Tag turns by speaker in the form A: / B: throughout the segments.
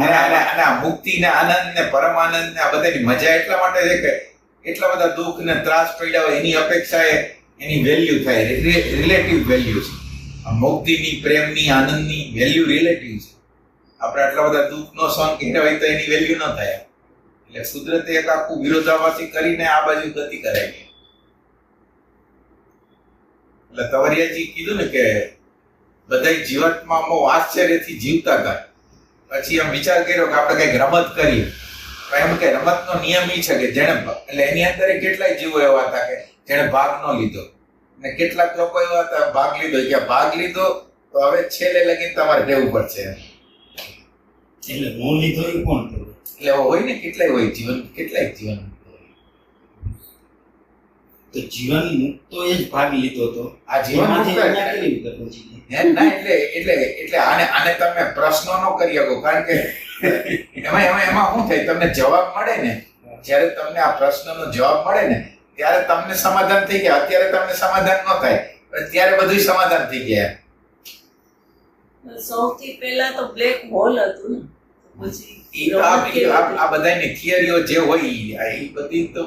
A: અને આ મુક્તિ ને આનંદ ને પરમ આનંદ ને આ બધાની મજા એટલા માટે છે કે એટલા બધા દુઃખ ને ત્રાસ પડ્યા હોય એની અપેક્ષાએ એની વેલ્યુ થાય, રિલેટિવ વેલ્યુ છે. મુક્તિની, પ્રેમની, આનંદની વેલ્યુ રિલેટિવ છે. આપણે આટલા બધા દુઃખનો સહન કર્યા હોય તો એની વેલ્યુ ન થાય. એટલે કુદરતે એક આખું વિરોધાભાસી કરીને આ બાજુ ગતિ કરાવી. એટલે તવરિયાજી કીધું ને કે બધા જીવનમાં બહુ આશ્ચર્યથી જીવતા હતા. પછી એમ વિચાર કર્યો કે આપણે કઈક રમત કરીએ. એમ કે રમતનો નિયમ એ છે કે જેને એટલે એની અંદર કેટલાય જીવો એવા હતા કે જેને ભાગ ન લીધો, અને કેટલાક લોકો એવા હતા ભાગ લીધો કે ભાગ લીધો તો હવે છેલ્લે લગીને તમારે રહેવું પડશે.
B: એટલે નો લીધો એ કોણ કરે?
A: એટલે હોય ને કેટલાય હોય જીવન, કેટલાય જીવન.
B: તો જીવન મુક્તો એ જ ભાગ લીધો તો
A: આ જીવન
B: કેવી
A: મુક્ત
B: રીતે પછી?
A: ના એટલે આને તમે પ્રશ્નો ન કરી શકો, કારણ કે એમાં શું થાય, તમને જવાબ મળે ને, જ્યારે તમને આ પ્રશ્નનો જવાબ મળે ને ત્યારે તમને સમાધાન થઈ ગયા. અત્યારે તમને સમાધાન ન થાય, ત્યારે બધું સમાધાન થઈ ગયા.
C: સૌથી પહેલા તો બ્લેક હોલ હતું ને, પછી
A: આ બધાની થિયરીઓ જે હોય એ બધી તો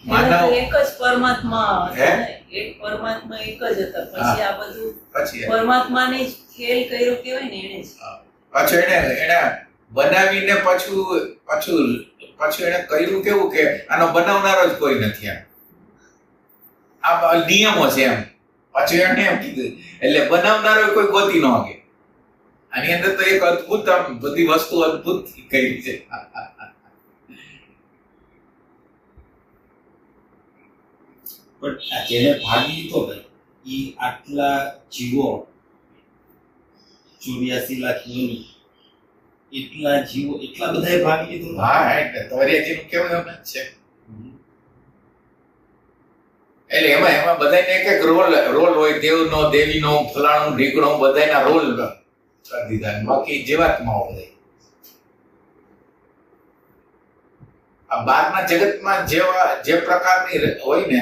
C: માનવ એક જ પરમાત્મા હતા ને, એક પરમાત્મા એક જ હતા. પછી આ બધું પરમાત્માને જ ખેલ કર્યો કહેવાય ને, એને જ
A: પાછું એને બનાવીને પાછું એને કર્યું કેવું કે આનો બનાવનારો જ કોઈ નથી. આ નિયમો છે એમ. પાછું એને એમ કીધું એટલે બનાવનારો કોઈ ગોતી ન શકે. આની અંદર તો એક અદ્ભુત બધી વસ્તુ અદ્ભુત કરી છે.
B: પણ આ જેને ભાગ લીધો ભાઈ, એ આટલા જીવો 84 લાખ યોની, એટલા જીવો, એટલા બધાએ ભાગ લીધો.
A: હા, એટલે તવરિયાજીનું કેવું એમ જ છે. એટલે એમાં બધાને એક એક રોલ હોય, દેવનો, દેવીનો, ફલાણું ઢીકણું, બધાના રોલ કરી દીધા. બાકી જીવાત્માઓ બધા આ બહારના જગતમાં જે પ્રકારની હોય ને,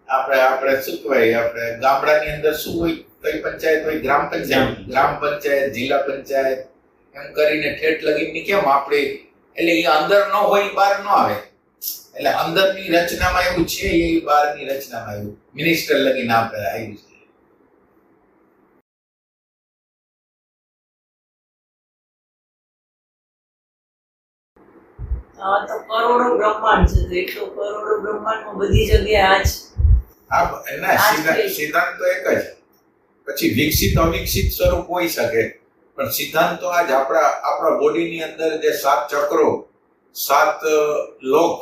A: આપણે શું કહેવાય, આપણે ગામડાની અંદર શું હોય, કઈ પંચાયત હોય, ગ્રામ પંચાયત, જિલ્લા પંચાયત, એમ કરીને ઠેઠ લગીની કેમ આપણે, એટલે એ અંદર ન હોય, બહાર ન આવે. એટલે અંદરની રચનામાં એવું છે, એ બહારની રચનામાં એવું મિનિસ્ટર લગીને આપણે આવ્યું છે.
C: આ તો કરોડો બ્રહ્માંડ છે, તો એટલો કરોડો બ્રહ્માંડમાં બધી જગ્યાએ
A: સિદ્ધાંત તો એક જ. પછી વિકસિત અવિકસિત સ્વરૂપ હોઈ શકે, પણ સિદ્ધાંત તો આજ આપણા બોડીની અંદર જે 7 ચક્રો, 7 લોક,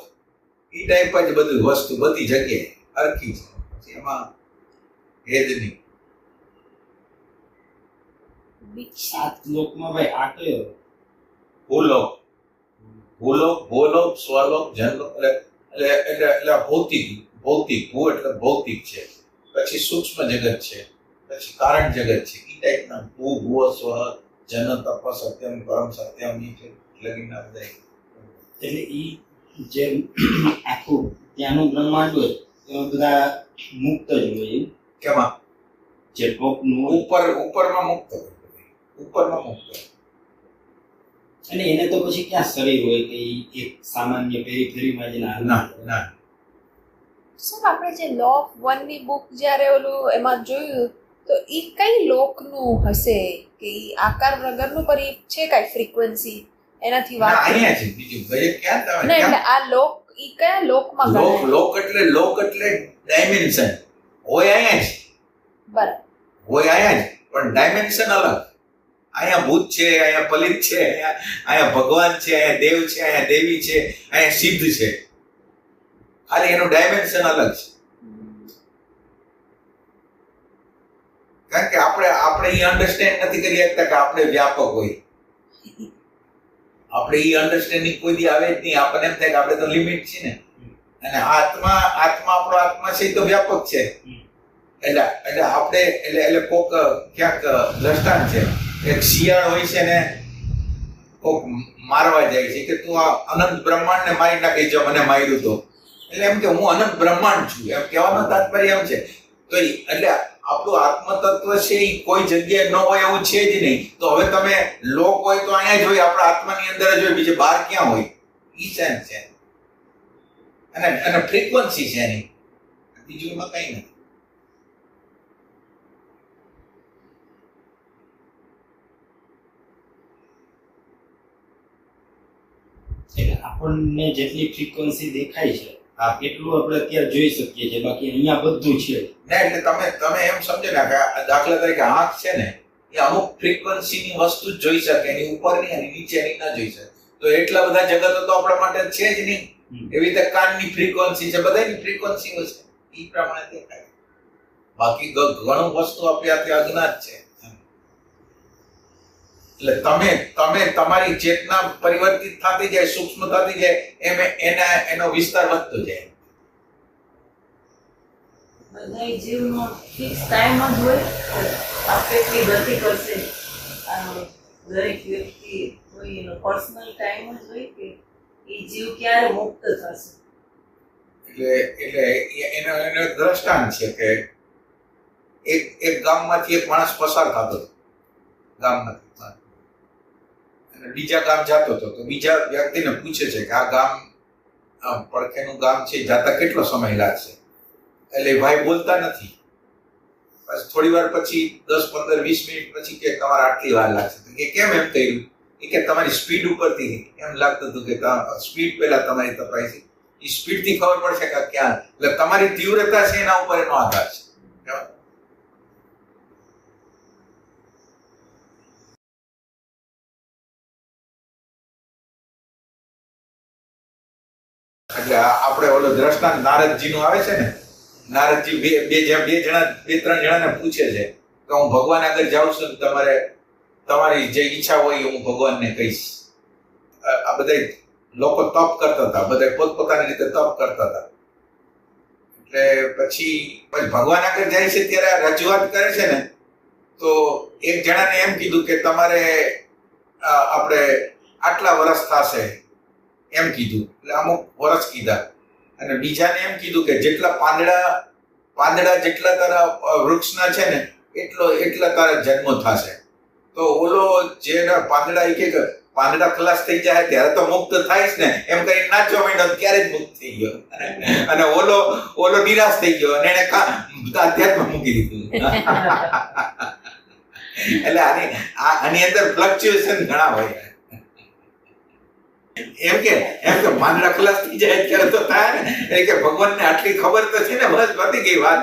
A: એ ટાઈપ જ બધું વસ્તુ બધી જગ્યાએ હરખી છે. પછી એમાં ભેદ નહીં.
B: 7 લોકમાં ભાઈ આ કયો?
A: ભૂલોક, સ્વલોક, જનલોક, એટલે ભૌતિક ભૂ એટલે ભૌતિક છે. પછી સૂક્ષ્મ જગત છે, પછી કારણ જગત છે. એ ટાઈપના ભૂ, ભુવ, સ્વ, જન, તપ, સત્યમ, પરમ સત્યમ, એ છે લગીના બધા.
B: એટલે ઈ જે આખું ત્યાંનું બ્રહ્માંડ હોય એમાં બધા મુક્ત જ હોય.
A: કેમાં?
B: જે ટોપનું
A: ઉપરમાં મુક્ત હોય, ઉપરમાં મુક્ત.
B: અને એને તો પછી ક્યાં શરીર હોય કે એક સામાન્ય પેરીફેરીમાં જ
A: ના.
D: સર, આપણે જે લો ઓફ વનની બુક જ્યારે ઓલું એમાં જોયું તો એ કઈ લોકનું હશે કે ઈ આકાર વગરનું, પર ઈ છે કઈ ફ્રીક્વન્સી એનાથી વાત?
A: અહીંયા છે બીજું ભાઈ ક્યાં તમે?
D: ના, એટલે આ લોક ઈ કયા લોકમાં ગણાય?
A: લોક એટલે ડાયમેન્શન હોય અહીંયા જ.
D: બરાબર,
A: હોય અહીંયા જ, પણ ડાયમેન્શન અલગ. અહીંયા ભૂત છે, અહીંયા પલિત છે, અહીંયા ભગવાન છે, અહીંયા દેવ છે, અહીંયા દેવી છે, અહીંયા સિદ્ધ છે. ખાલી એનું ડાયમેન્શન અલગ છે. કારણ કે આપણે એ અન્ડરસ્ટેન્ડ નથી કરી શકતા કે આપણે વ્યાપક હોય. આપણે એ અન્ડરસ્ટેન્ડિંગ કોઈ દી આવે જ નહીં. આપણને એમ થાય કે આપણે તો લિમિટ છે ને, અને આત્મા આપણો આત્મા છે તો વ્યાપક છે. એટલે આપણે એટલે કોક ક્યાંક દ્રષ્ટાંત છે. એક શિયાળ હોય છે ને, કોક મારવા જાય છે કે તું આ અનંત બ્રહ્માંડને મારી નાખી, જો મને માર્યું તો. એટલે એમ કે હું અનંત બ્રહ્માંડ છું, એમ કહેવાનો તાત્પર્ય એમ છે. તો એટલે આપણું આત્મતત્વ છે એ કોઈ જગ્યાએ ન હોય એવું છે જ નહીં. તો હવે તમે લોક હોય તો અહીંયા જ હોય, આપણા આત્માની અંદર જ હોય, બીજે બહાર ક્યાં હોય? ઈ સેન્સ છે અને ફ્રીક્વન્સી છે એની, બીજું એમાં કઈ નથી.
B: એટલે આપણને જેટલી ફ્રીક્વન્સી દેખાય છે
A: હા.
B: એટલું આપણે અત્યારે જોઈ શકીએ છીએ, બાકી અહીંયા બધું છે.
A: ના એટલે તમે એમ સમજો ને કે આ દાખલા તરીકે આંખ છે ને એ અમુક ફ્રીક્વન્સીની વસ્તુ જ જોઈ શકે, એની ઉપરની એની નીચેની ના જોઈ શકે. તો એટલા બધા જગતો તો આપણા માટે છે જ નહીં. એવી રીતે કાનની ફ્રીક્વન્સી છે, બધાની ફ્રીક્વન્સીઓ છે, એ પ્રમાણે દેખાય. બાકી ઘણું વસ્તુ આપણે અજ્ઞાત છે. એટલે તમે તમારી ચેતના પરિવર્તિત થતી જાય, સૂક્ષ્મ થતી જાય, એનો વિસ્તાર વધતો જાય.
C: બધા જીવનો ફિક્સ ટાઈમ જ હોય, આપણે એટલી ગતિ કરશે. દરેક વ્યક્તિ કોઈ એનો પર્સનલ ટાઈમ જ હોય કે એ જીવ ક્યારે મુક્ત થશે.
A: એટલે એનો એક દ્રષ્ટાંત છે કે એક ગામમાંથી એક માણસ પસાર થતો હતો, ગામમાંથી અને બીજા ગામ જતો હતો. તો બીજા વ્યક્તિને પૂછે છે કે આ ગામ પડખેનું ગામ છે, જાતા કેટલો સમય લાગશે? એટલે ભાઈ બોલતા નથી. બસ થોડી વાર પછી 10, 15, 20 મિનિટ પછી કે તમારે આટલી વાર લાગશે. તો કે કેમ એમ કહ્યું? કે તમારી સ્પીડ ઉપરથી એમ લાગતું હતું કે સ્પીડ પહેલા તમારી તપાસી, એ સ્પીડ થી ખબર પડશે કે ક્યાં. એટલે તમારી તીવ્રતા છે એના ઉપર એનો આધાર છે. એટલે આપણે ઓલો દ્રષ્ટાંત નારદજી નું આવે છે ને, નારદજી બે ત્રણ જણાને પૂછે છે કે હું ભગવાન આગળ જાઉં છું, તમારી જે ઈચ્છા હોય હું ભગવાનને કહીશ. આ બધા લોકો તપ કરતા હતા, બધા પોતપોતાની રીતે તપ કરતા હતા. એટલે પછી ભગવાન આગળ જાય છે ત્યારે રજૂઆત કરે છે ને, તો એક જણાને એમ કીધું કે તમારે આપણે આટલા વર્ષ થશે એમ કીધું. એટલે અમુક વર્ષ કીધા. અને બીજાને એમ કીધું કે જેટલા પાંદડા જેટલા તારા વૃક્ષના છે ને એટલા તારા જન્મ થશે. તો ઓલો જેના પાંદડા કે પાંદડા ખલાસ થઈ જાય ત્યારે તો મુક્ત થાય ને, એમ કરીને નાચવા માંડ્યો ત્યારે જ મુક્ત થઈ ગયો. અને ઓલો નિરાશ થઈ ગયો અને એને અધ્યાત્મ મૂકી દીધું. એટલે આની અંદર ફ્લક્ચ્યુએશન ઘણા હોય. એમ કે પાંદડા ખલાસ થઈ જાય ત્યારે તો થાય ને, કે ભગવાનને આટલી ખબર તો છે ને, બસ પતી ગઈ વાત.